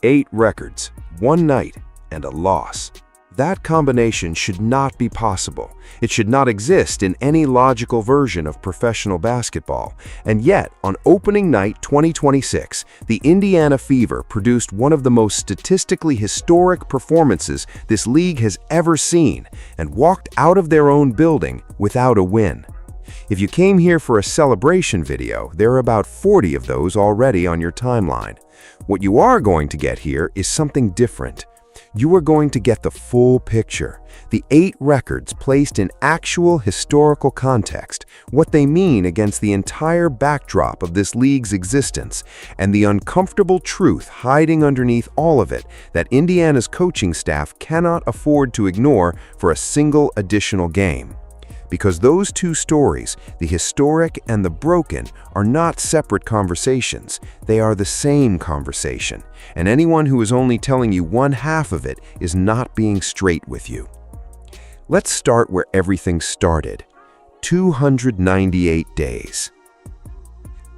8 records, 1 night, and a loss. That combination should not be possible. It should not exist in any logical version of professional basketball. And yet, on opening night 2026, the Indiana Fever produced one of the most statistically historic performances this league has ever seen and walked out of their own building without a win. If you came here for a celebration video, there are about 40 of those already on your timeline. What you are going to get here is something different. You are going to get the full picture, the 8 records placed in actual historical context, what they mean against the entire backdrop of this league's existence, and the uncomfortable truth hiding underneath all of it that Indiana's coaching staff cannot afford to ignore for a single additional game. Because those two stories, the historic and the broken, are not separate conversations. They are the same conversation, and anyone who is only telling you one half of it is not being straight with you. Let's start where everything started. 298 days.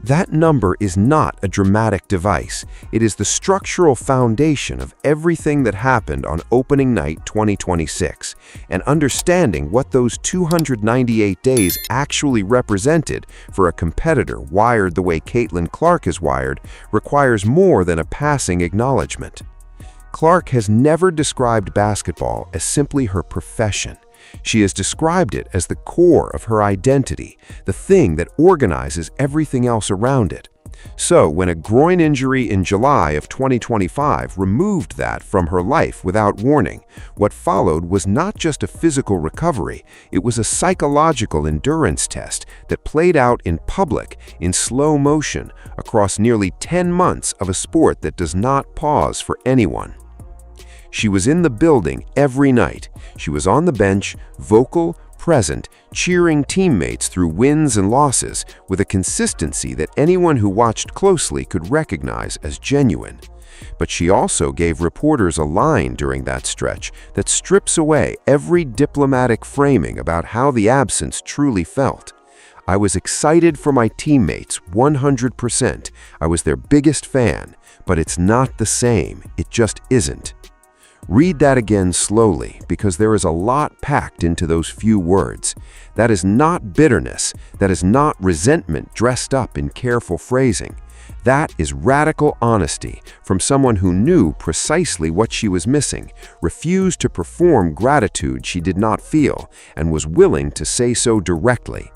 That number is not a dramatic device. It is the structural foundation of everything that happened on opening night 2026, and understanding what those 298 days actually represented for a competitor wired the way Clark is wired requires more than a passing acknowledgement. Clark has never described basketball as simply her profession. She has described it as the core of her identity, the thing that organizes everything else around it. So, when a groin injury in July of 2025 removed that from her life without warning, what followed was not just a physical recovery, it was a psychological endurance test that played out in public, in slow motion, across nearly 10 months of a sport that does not pause for anyone. She was in the building every night. She was on the bench, vocal, present, cheering teammates through wins and losses with a consistency that anyone who watched closely could recognize as genuine. But she also gave reporters a line during that stretch that strips away every diplomatic framing about how the absence truly felt. I was excited for my teammates 100%. I was their biggest fan, but it's not the same. It just isn't. Read that again slowly, because there is a lot packed into those few words. That is not bitterness. That is not resentment dressed up in careful phrasing. That is radical honesty from someone who knew precisely what she was missing, refused to perform gratitude she did not feel, and was willing to say so directly.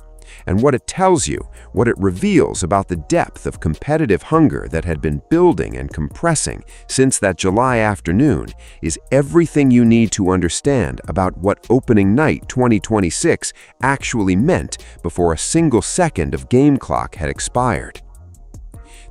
And what it tells you, what it reveals about the depth of competitive hunger that had been building and compressing since that July afternoon, is everything you need to understand about what opening night 2026 actually meant before a single second of game clock had expired.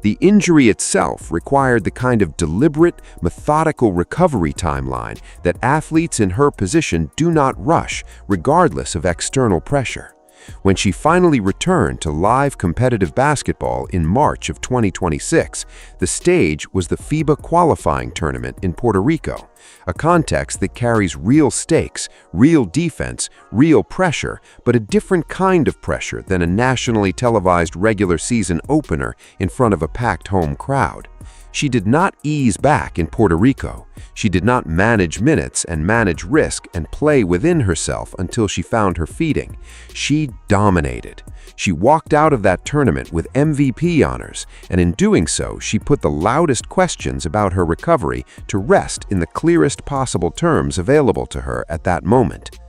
The injury itself required the kind of deliberate, methodical recovery timeline that athletes in her position do not rush, regardless of external pressure. When she finally returned to live competitive basketball in March of 2026, the stage was the FIBA qualifying tournament in Puerto Rico, a context that carries real stakes, real defense, real pressure, but a different kind of pressure than a nationally televised regular season opener in front of a packed home crowd. She did not ease back in Puerto Rico. She did not manage minutes and manage risk and play within herself until she found her feeding. She dominated. She walked out of that tournament with MVP honors, and in doing so, she put the loudest questions about her recovery to rest in the clearest possible terms available to her at that moment.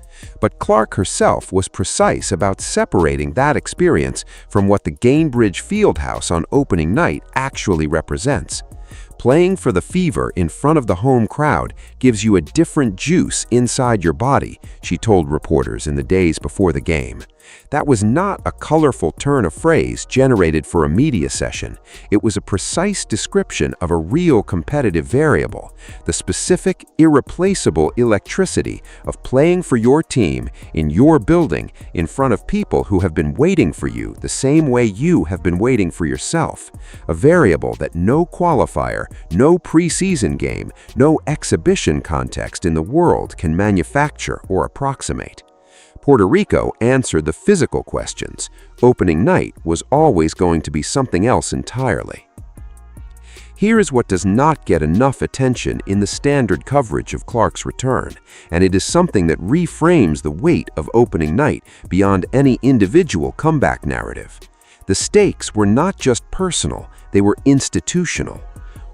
But Clark herself was precise about separating that experience from what the Gainbridge Fieldhouse on opening night actually represents. Playing for the Fever in front of the home crowd gives you a different juice inside your body, she told reporters in the days before the game. That was not a colorful turn of phrase generated for a media session. It was a precise description of a real competitive variable, the specific, irreplaceable electricity of playing for your team in your building in front of people who have been waiting for you the same way you have been waiting for yourself, a variable that no qualifier, no preseason game, no exhibition context in the world can manufacture or approximate. Puerto Rico answered the physical questions. Opening night was always going to be something else entirely. Here is what does not get enough attention in the standard coverage of Clark's return, and it is something that reframes the weight of opening night beyond any individual comeback narrative. The stakes were not just personal, they were institutional.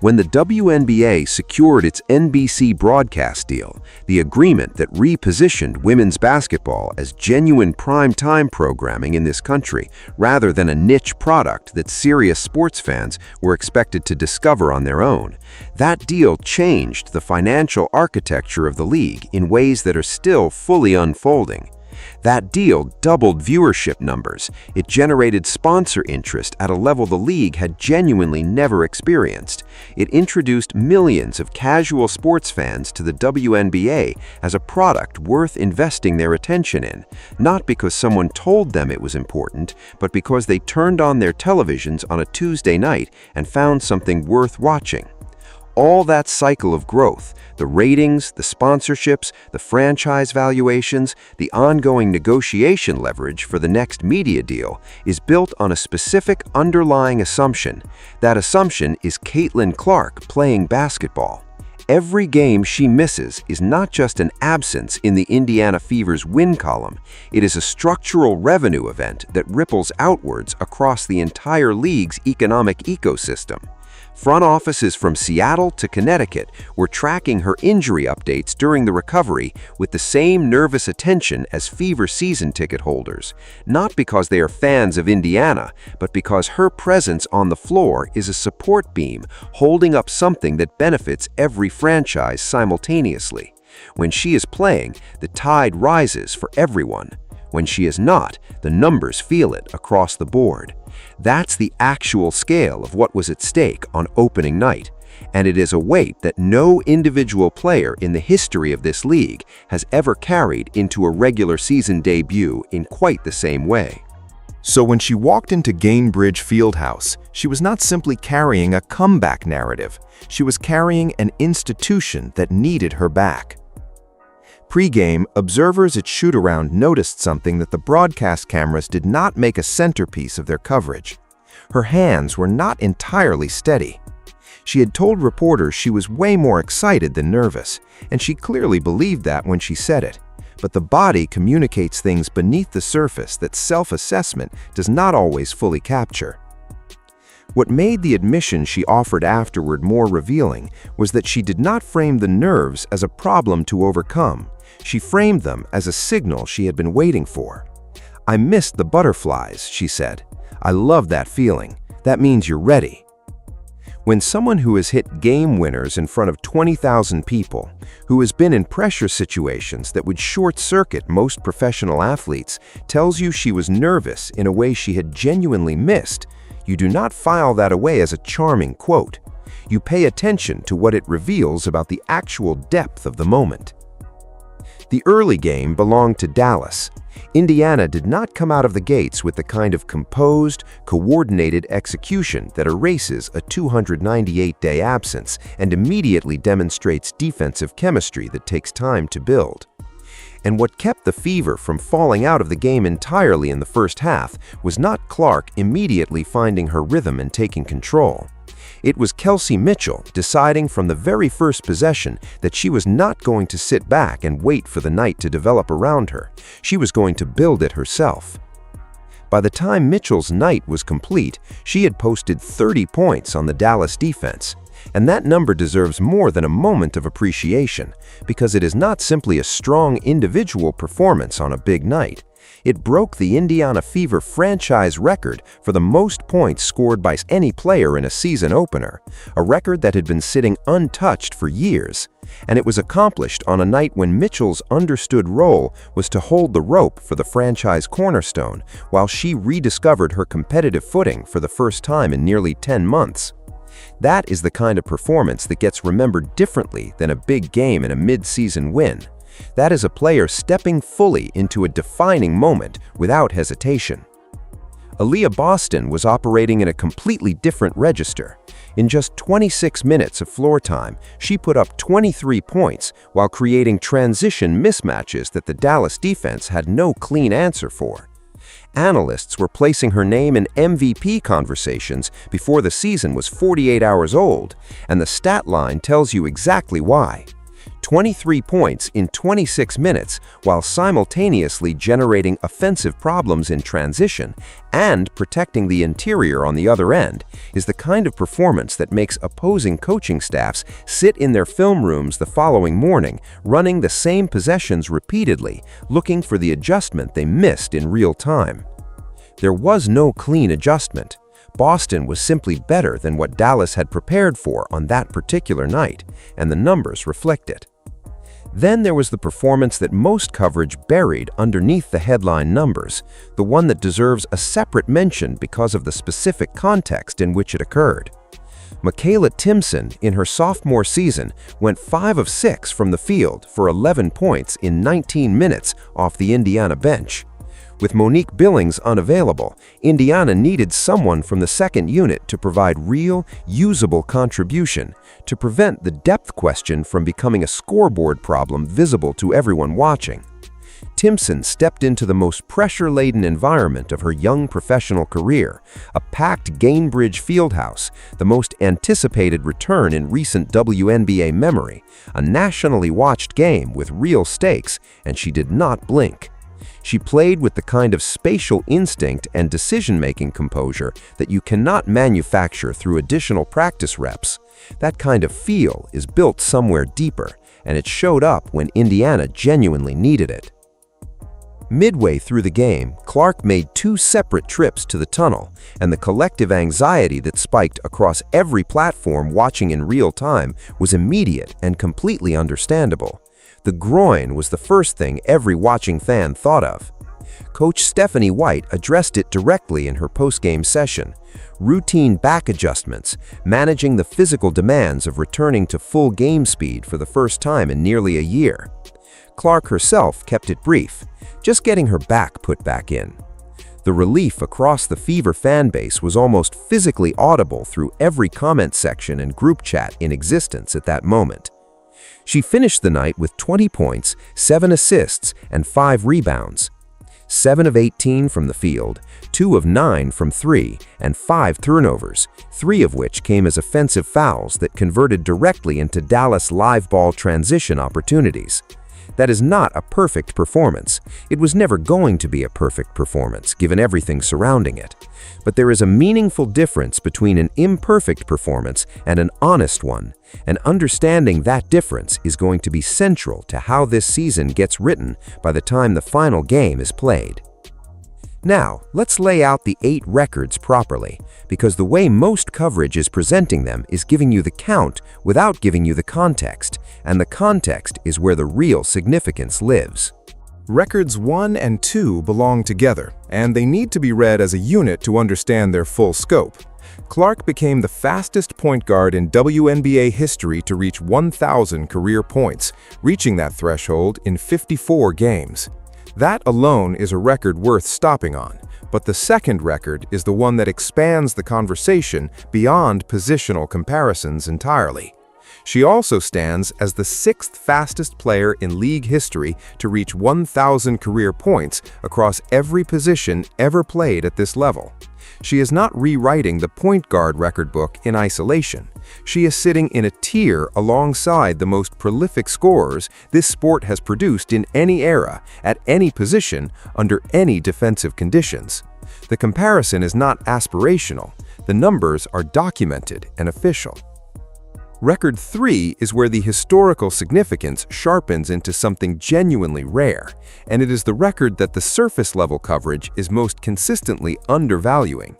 When the WNBA secured its NBC broadcast deal, the agreement that repositioned women's basketball as genuine prime-time programming in this country, rather than a niche product that serious sports fans were expected to discover on their own, that deal changed the financial architecture of the league in ways that are still fully unfolding. That deal doubled viewership numbers. It generated sponsor interest at a level the league had genuinely never experienced. It introduced millions of casual sports fans to the WNBA as a product worth investing their attention in, not because someone told them it was important, but because they turned on their televisions on a Tuesday night and found something worth watching. All that cycle of growth, the ratings, the sponsorships, the franchise valuations, the ongoing negotiation leverage for the next media deal, is built on a specific underlying assumption. That assumption is Caitlin Clark playing basketball. Every game she misses is not just an absence in the Indiana Fever's win column, it is a structural revenue event that ripples outwards across the entire league's economic ecosystem. Front offices from Seattle to Connecticut were tracking her injury updates during the recovery with the same nervous attention as Fever season ticket holders, not because they are fans of Indiana, but because her presence on the floor is a support beam holding up something that benefits every franchise simultaneously. When she is playing, the tide rises for everyone. When she is not, the numbers feel it across the board. That's the actual scale of what was at stake on opening night, and it is a weight that no individual player in the history of this league has ever carried into a regular season debut in quite the same way. So when she walked into Gainbridge Fieldhouse, she was not simply carrying a comeback narrative, she was carrying an institution that needed her back. Pre-game, observers at shoot-around noticed something that the broadcast cameras did not make a centerpiece of their coverage. Her hands were not entirely steady. She had told reporters she was way more excited than nervous, and she clearly believed that when she said it. But the body communicates things beneath the surface that self-assessment does not always fully capture. What made the admission she offered afterward more revealing was that she did not frame the nerves as a problem to overcome. She framed them as a signal she had been waiting for. "I missed the butterflies," she said. "I love that feeling. That means you're ready." When someone who has hit game winners in front of 20,000 people, who has been in pressure situations that would short-circuit most professional athletes, tells you she was nervous in a way she had genuinely missed, you do not file that away as a charming quote. You pay attention to what it reveals about the actual depth of the moment. The early game belonged to Dallas. Indiana did not come out of the gates with the kind of composed, coordinated execution that erases a 298-day absence and immediately demonstrates defensive chemistry that takes time to build. And what kept the Fever from falling out of the game entirely in the first half was not Clark immediately finding her rhythm and taking control. It was Kelsey Mitchell deciding from the very first possession that she was not going to sit back and wait for the night to develop around her. She was going to build it herself. By the time Mitchell's night was complete, she had posted 30 points on the Dallas defense. And that number deserves more than a moment of appreciation, because it is not simply a strong individual performance on a big night. It broke the Indiana Fever franchise record for the most points scored by any player in a season opener, a record that had been sitting untouched for years. And it was accomplished on a night when Mitchell's understood role was to hold the rope for the franchise cornerstone, while she rediscovered her competitive footing for the first time in nearly 10 months. That is the kind of performance that gets remembered differently than a big game and a mid-season win. That is a player stepping fully into a defining moment without hesitation. Aliyah Boston was operating in a completely different register. In just 26 minutes of floor time, she put up 23 points while creating transition mismatches that the Dallas defense had no clean answer for. Analysts were placing her name in MVP conversations before the season was 48 hours old, and the stat line tells you exactly why. 23 points in 26 minutes while simultaneously generating offensive problems in transition and protecting the interior on the other end is the kind of performance that makes opposing coaching staffs sit in their film rooms the following morning, running the same possessions repeatedly, looking for the adjustment they missed in real time. There was no clean adjustment. Boston was simply better than what Dallas had prepared for on that particular night, and the numbers reflect it. Then there was the performance that most coverage buried underneath the headline numbers, the one that deserves a separate mention because of the specific context in which it occurred. Makayla Timpson, in her sophomore season, went 5 of 6 from the field for 11 points in 19 minutes off the Indiana bench. With Monique Billings unavailable, Indiana needed someone from the second unit to provide real, usable contribution, to prevent the depth question from becoming a scoreboard problem visible to everyone watching. Timpson stepped into the most pressure-laden environment of her young professional career, a packed Gainbridge Fieldhouse, the most anticipated return in recent WNBA memory, a nationally watched game with real stakes, and she did not blink. She played with the kind of spatial instinct and decision-making composure that you cannot manufacture through additional practice reps. That kind of feel is built somewhere deeper, and it showed up when Indiana genuinely needed it. Midway through the game, Clark made 2 separate trips to the tunnel, and the collective anxiety that spiked across every platform watching in real time was immediate and completely understandable. The groin was the first thing every watching fan thought of. Coach Stephanie White addressed it directly in her post-game session. Routine back adjustments, managing the physical demands of returning to full game speed for the first time in nearly a year. Clark herself kept it brief, just getting her back put back in. The relief across the Fever fan base was almost physically audible through every comment section and group chat in existence at that moment. She finished the night with 20 points, 7 assists, and 5 rebounds. 7 of 18 from the field, 2 of 9 from 3, and 5 turnovers, 3 of which came as offensive fouls that converted directly into Dallas live ball transition opportunities. That is not a perfect performance. It was never going to be a perfect performance, given everything surrounding it. But there is a meaningful difference between an imperfect performance and an honest one, and understanding that difference is going to be central to how this season gets written by the time the final game is played. Now, let's lay out the 8 records properly, because the way most coverage is presenting them is giving you the count without giving you the context, and the context is where the real significance lives. Records 1 and 2 belong together, and they need to be read as a unit to understand their full scope. Clark became the fastest point guard in WNBA history to reach 1,000 career points, reaching that threshold in 54 games. That alone is a record worth stopping on, but the second record is the one that expands the conversation beyond positional comparisons entirely. She also stands as the 6th fastest player in league history to reach 1,000 career points across every position ever played at this level. She is not rewriting the point guard record book in isolation. She is sitting in a tier alongside the most prolific scorers this sport has produced in any era, at any position, under any defensive conditions. The comparison is not aspirational. The numbers are documented and official. Record 3 is where the historical significance sharpens into something genuinely rare, and it is the record that the surface-level coverage is most consistently undervaluing.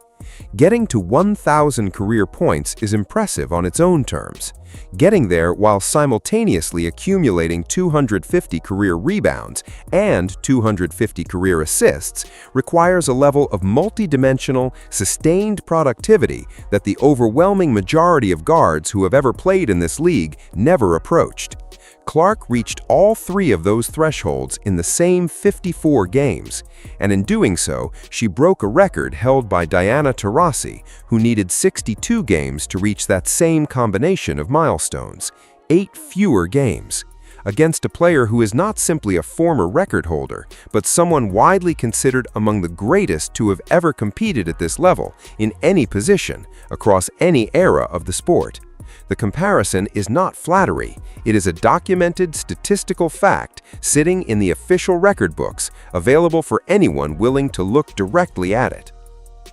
Getting to 1,000 career points is impressive on its own terms. Getting there while simultaneously accumulating 250 career rebounds and 250 career assists requires a level of multidimensional, sustained productivity that the overwhelming majority of guards who have ever played in this league never approached. Clark reached all 3 of those thresholds in the same 54 games, and in doing so, she broke a record held by Diana Taurasi, who needed 62 games to reach that same combination of milestones, 8 fewer games. against a player who is not simply a former record holder, but someone widely considered among the greatest to have ever competed at this level, in any position, across any era of the sport. The comparison is not flattery. It is a documented statistical fact sitting in the official record books, available for anyone willing to look directly at it.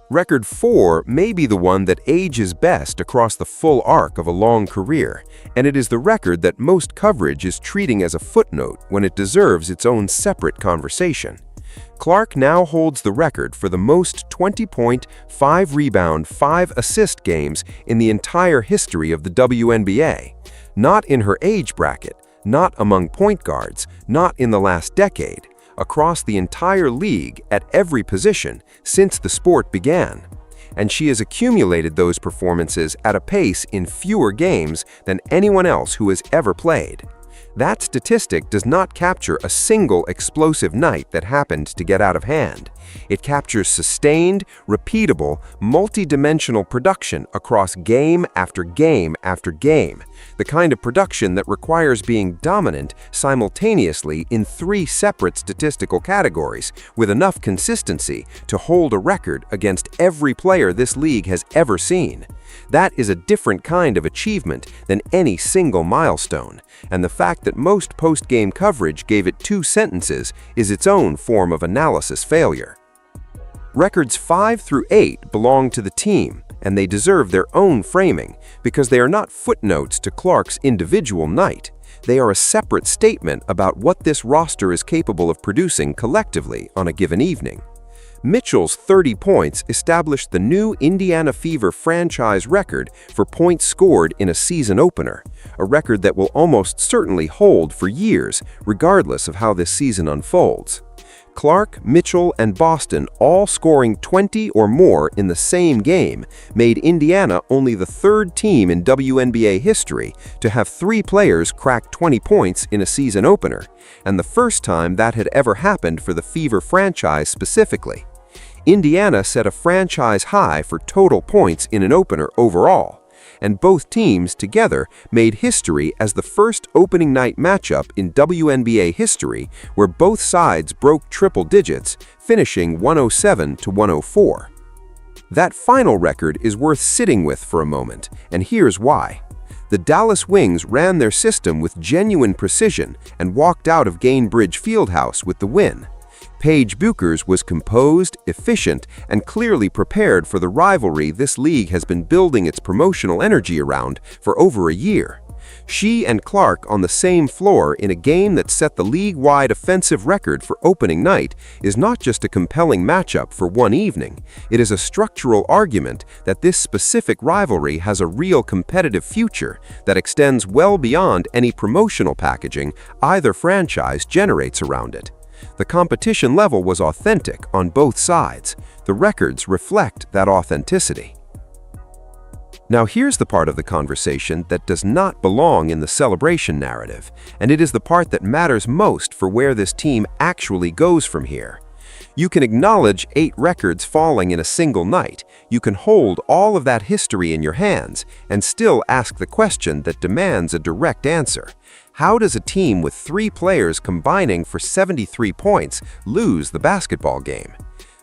Record 4 may be the one that ages best across the full arc of a long career, and it is the record that most coverage is treating as a footnote when it deserves its own separate conversation. Clark now holds the record for the most 20-point, 5-rebound, 5-assist games in the entire history of the WNBA. Not in her age bracket, not among point guards, not in the last decade. Across the entire league at every position since the sport began. And she has accumulated those performances at a pace in fewer games than anyone else who has ever played. That statistic does not capture a single explosive night that happened to get out of hand. It captures sustained, repeatable, multi-dimensional production across game after game after game, the kind of production that requires being dominant simultaneously in 3 separate statistical categories with enough consistency to hold a record against every player this league has ever seen. That is a different kind of achievement than any single milestone, and the fact that most post-game coverage gave it 2 sentences is its own form of analysis failure. Records 5 through 8 belong to the team, and they deserve their own framing because they are not footnotes to Clark's individual night. They are a separate statement about what this roster is capable of producing collectively on a given evening. Mitchell's 30 points established the new Indiana Fever franchise record for points scored in a season opener, a record that will almost certainly hold for years, regardless of how this season unfolds. Clark, Mitchell, and Boston all scoring 20 or more in the same game made Indiana only the 3rd team in WNBA history to have 3 players crack 20 points in a season opener, and the first time that had ever happened for the Fever franchise specifically. Indiana set a franchise high for total points in an opener overall, and both teams together made history as the first opening night matchup in WNBA history where both sides broke triple digits, finishing 107-104. That final record is worth sitting with for a moment, and here's why. The Dallas Wings ran their system with genuine precision and walked out of Gainbridge Fieldhouse with the win. Paige Bueckers was composed, efficient, and clearly prepared for the rivalry this league has been building its promotional energy around for over a year. She and Clark on the same floor in a game that set the league-wide offensive record for opening night is not just a compelling matchup for one evening. It is a structural argument that this specific rivalry has a real competitive future that extends well beyond any promotional packaging either franchise generates around it. The competition level was authentic on both sides. The records reflect that authenticity. Now here's the part of the conversation that does not belong in the celebration narrative, and it is the part that matters most for where this team actually goes from here. You can acknowledge 8 records falling in a single night. You can hold all of that history in your hands and still ask the question that demands a direct answer. How does a team with 3 players combining for 73 points lose the basketball game?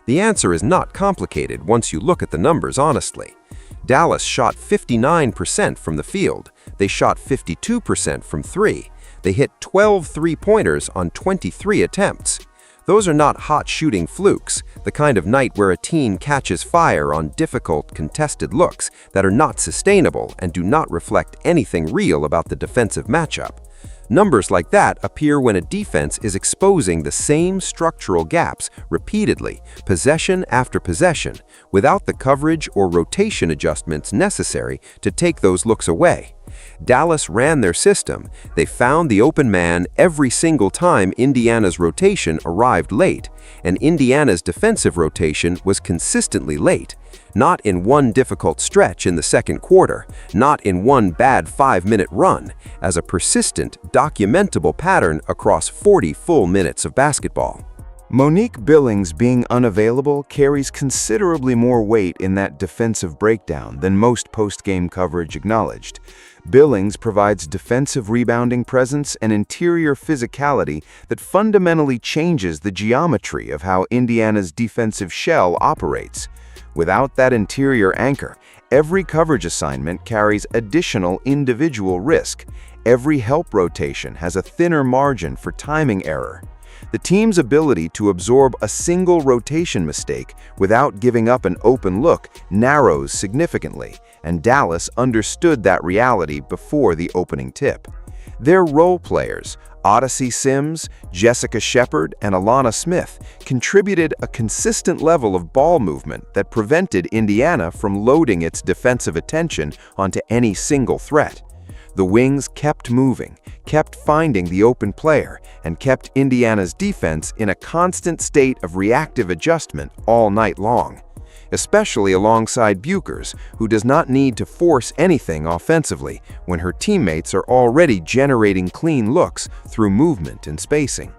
The answer is not complicated once you look at the numbers honestly. Dallas shot 59% from the field. They shot 52% from 3. They hit 12 three-pointers on 23 attempts. Those are not hot shooting flukes, the kind of night where a team catches fire on difficult, contested looks that are not sustainable and do not reflect anything real about the defensive matchup. Numbers like that appear when a defense is exposing the same structural gaps repeatedly, possession after possession, without the coverage or rotation adjustments necessary to take those looks away. Dallas ran their system. They found the open man every single time Indiana's rotation arrived late, and Indiana's defensive rotation was consistently late. Not in one difficult stretch in the second quarter, not in one bad 5-minute run, as a persistent, documentable pattern across 40 full minutes of basketball. Monique Billings being unavailable carries considerably more weight in that defensive breakdown than most post-game coverage acknowledged. Billings provides defensive rebounding presence and interior physicality that fundamentally changes the geometry of how Indiana's defensive shell operates. Without that interior anchor, every coverage assignment carries additional individual risk. Every help rotation has a thinner margin for timing error. The team's ability to absorb a single rotation mistake without giving up an open look narrows significantly, and Dallas understood that reality before the opening tip. Their role players, Odyssey Sims, Jessica Shepard, and Alana Smith, contributed a consistent level of ball movement that prevented Indiana from loading its defensive attention onto any single threat. The wings kept moving, kept finding the open player, and kept Indiana's defense in a constant state of reactive adjustment all night long, especially alongside Bueckers, who does not need to force anything offensively when her teammates are already generating clean looks through movement and spacing.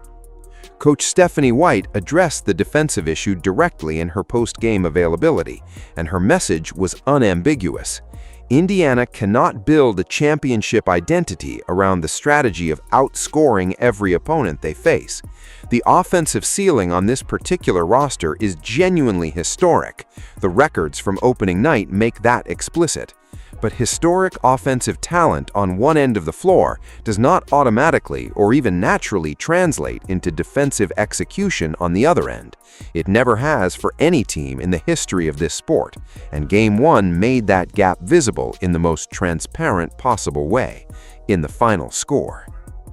Coach Stephanie White addressed the defensive issue directly in her post-game availability, and her message was unambiguous. Indiana cannot build a championship identity around the strategy of outscoring every opponent they face. The offensive ceiling on this particular roster is genuinely historic. The records from opening night make that explicit. But historic offensive talent on one end of the floor does not automatically or even naturally translate into defensive execution on the other end. It never has for any team in the history of this sport, and Game 1 made that gap visible in the most transparent possible way, in the final score.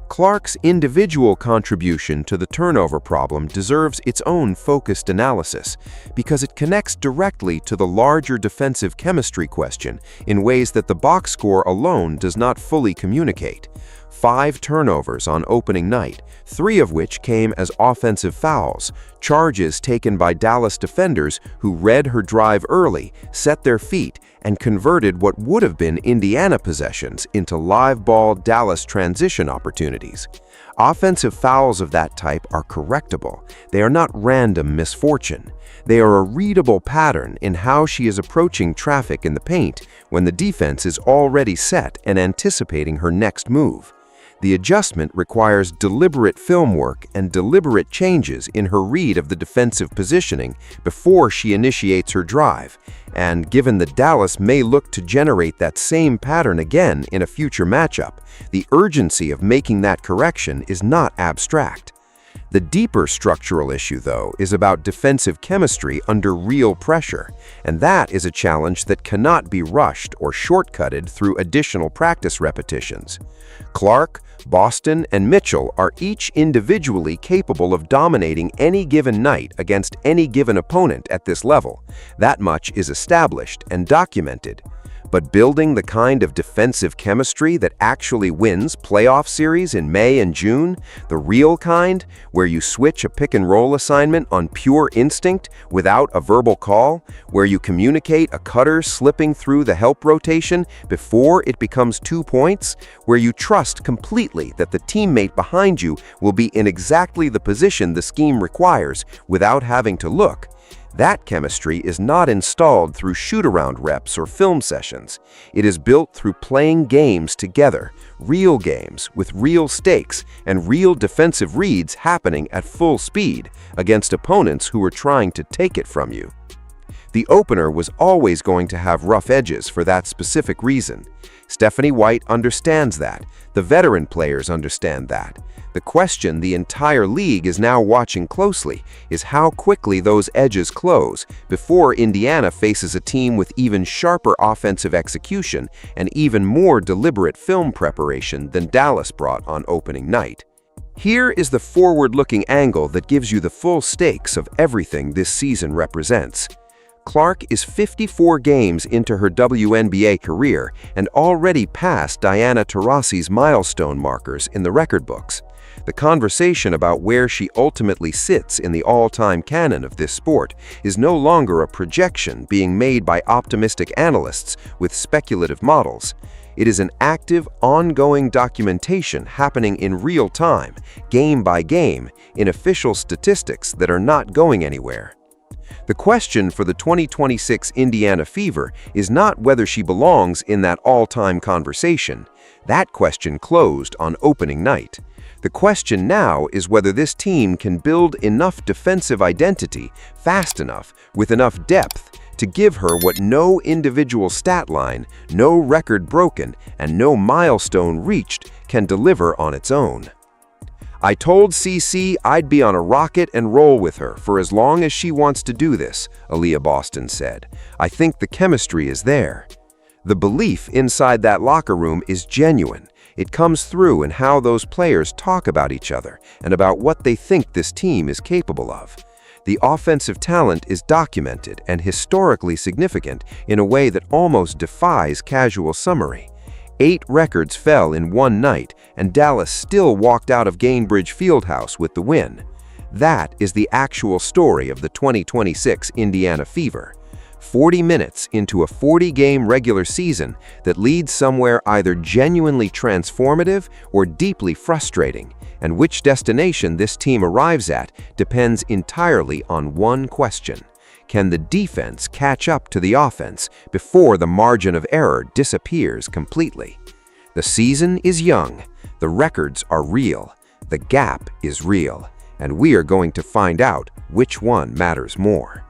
Clark's individual contribution to the turnover problem deserves its own focused analysis because it connects directly to the larger defensive chemistry question in ways that the box score alone does not fully communicate. 5 turnovers on opening night, 3 of which came as offensive fouls, charges taken by Dallas defenders who read her drive early, set their feet, and converted what would have been Indiana possessions into live ball Dallas transition opportunities. Offensive fouls of that type are correctable. They are not random misfortune. They are a readable pattern in how she is approaching traffic in the paint when the defense is already set and anticipating her next move. The adjustment requires deliberate film work and deliberate changes in her read of the defensive positioning before she initiates her drive, and given that Dallas may look to generate that same pattern again in a future matchup, the urgency of making that correction is not abstract. The deeper structural issue, though, is about defensive chemistry under real pressure, and that is a challenge that cannot be rushed or shortcutted through additional practice repetitions. Clark, Boston, and Mitchell are each individually capable of dominating any given night against any given opponent at this level. That much is established and documented. But building the kind of defensive chemistry that actually wins playoff series in May and June, the real kind, where you switch a pick-and-roll assignment on pure instinct without a verbal call, where you communicate a cutter slipping through the help rotation before it becomes 2 points, where you trust completely that the teammate behind you will be in exactly the position the scheme requires without having to look, that chemistry is not installed through shoot-around reps or film sessions. It is built through playing games together, real games with real stakes and real defensive reads happening at full speed against opponents who are trying to take it from you. The opener was always going to have rough edges for that specific reason. Stephanie White understands that. The veteran players understand that. The question the entire league is now watching closely is how quickly those edges close before Indiana faces a team with even sharper offensive execution and even more deliberate film preparation than Dallas brought on opening night. Here is the forward-looking angle that gives you the full stakes of everything this season represents. Clark is 54 games into her WNBA career and already passed Diana Taurasi's milestone markers in the record books. The conversation about where she ultimately sits in the all-time canon of this sport is no longer a projection being made by optimistic analysts with speculative models. It is an active, ongoing documentation happening in real time, game by game, in official statistics that are not going anywhere. The question for the 2026 Indiana Fever is not whether she belongs in that all-time conversation. That question closed on opening night. The question now is whether this team can build enough defensive identity fast enough, with enough depth, to give her what no individual stat line, no record broken, and no milestone reached can deliver on its own. I told CC I'd be on a rocket and roll with her for as long as she wants to do this, Aliyah Boston said. I think the chemistry is there. The belief inside that locker room is genuine. It comes through in how those players talk about each other and about what they think this team is capable of. The offensive talent is documented and historically significant in a way that almost defies casual summary. 8 records fell in one night, and Dallas still walked out of Gainbridge Fieldhouse with the win. That is the actual story of the 2026 Indiana Fever. 40 minutes into a 40-game regular season that leads somewhere either genuinely transformative or deeply frustrating, and which destination this team arrives at depends entirely on one question. Can the defense catch up to the offense before the margin of error disappears completely? The season is young, the records are real, the gap is real, and we are going to find out which one matters more.